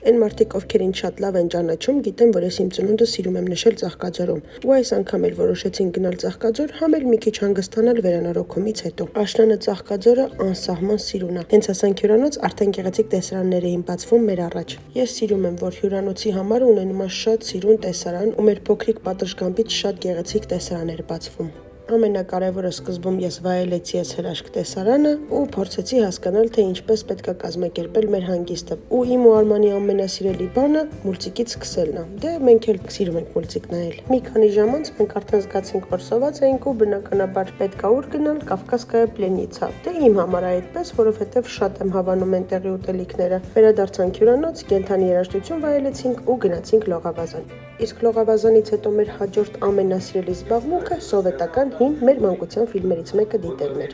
Այն մարդիկ, ովքեր ինձ շատ լավ են ճանաչում, գիտեն, որ ես իմ ծնունդը սիրում եմ նշել Ծաղկաձորում։ Ու այս անգամ էլ որոշեցինք գնալ Ծաղկաձոր, համ էլ մի քիչ հանգստանալ վերանորոգումից հետո։ Աշնանը Ծաղկաձորը անսահման սիրուն է։ Հենց հասանք հյուրանոց, արդեն գեղեցիկ տեսարաններ էին բացվում մեր առաջ։ Ես սիրում եմ, որ հյուրանոցի համար ունենում է շատ սիրուն տեսարան ու մեր փոքրիկ պատշգամբից շատ գեղեցիկ տեսարան էր բացվում։ Ամենակարևորը սկզբում ես վայելեցի այս հրաշք տեսարանը ու փորձեցի հասկանալ, թե ինչպես պետք է կազմակերպել մեր հանգիստը։ Ու իմ ու Արմանի ամենասիրելի բանը մուլտիկից սկսելն է։ Դե մենք էլ սիրում ենք մուլտիկ նայել։ Մի քանի ժամ անց մենք արդեն զգացինք, որ սոված էինք ու բնականաբար պետք է ուր գնալ Կավկասկայա պլենիցա։ Դե իմ համար այդպես, որովհետև շատ եմ հավանում այնտեղի ուտելիքները։ Վերադարձանք հյուրանոց, կենդանի երաժշտություն վայելեցինք ու գնացինք Լողավազան։ Իսկ Լողավազանից հետո մեր հաջորդ ամենասիրելի զբաղմունքը սովետական հին մեր մանկության ֆիլմերից մեկը դիտելն էր։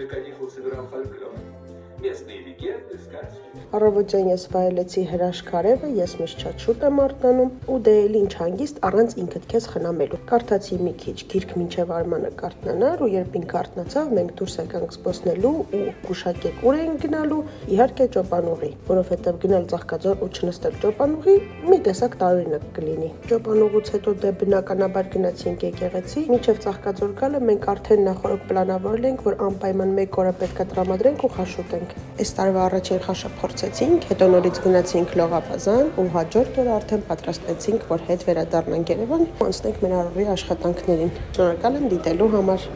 Առավոտյան ես վայելեցի հրաշք արևը, ես միշտ շատ շուտ եմ արթնանում ու դե էլ ինչ հանգիստ առանց ինքդ քեզ խնամելու։ Կարդացի մի քիչ գիրք մինչև Արմանը կարթնանար ու երբ ինքը կարթնացավ, մենք դուրս եկանք զբոսնելու ու գուշակեք ուր ենք գնալու, իհարկե Ճոպանուղի, որովհետև գնալ Ծաղկաձոր ու չնստել Ճոպանուղի մի տեսակ տարօրինակ կլինի։ Ճոպանուղուց հետո դե բնականաբար գնացինք եկեղեցի, մինչև Ծաղկաձոր գալը մենք արդեն նախորդ պլանավորել ենք, որ անպայման մեկ օրը պետք է տրամադրենք ու խաշոտենք։ Այս տարվա առաջին խաշը փորձեցինք, հետո նորից գնացինք Լողավազան ու հաջորդ օրը արդեն պատրաստվեցինք, որ հետ վերադառնանք Երևան ու անցնենք մեր առօրյա աշխատանքներին։ Շնորհակալ եմ դիտելու համար։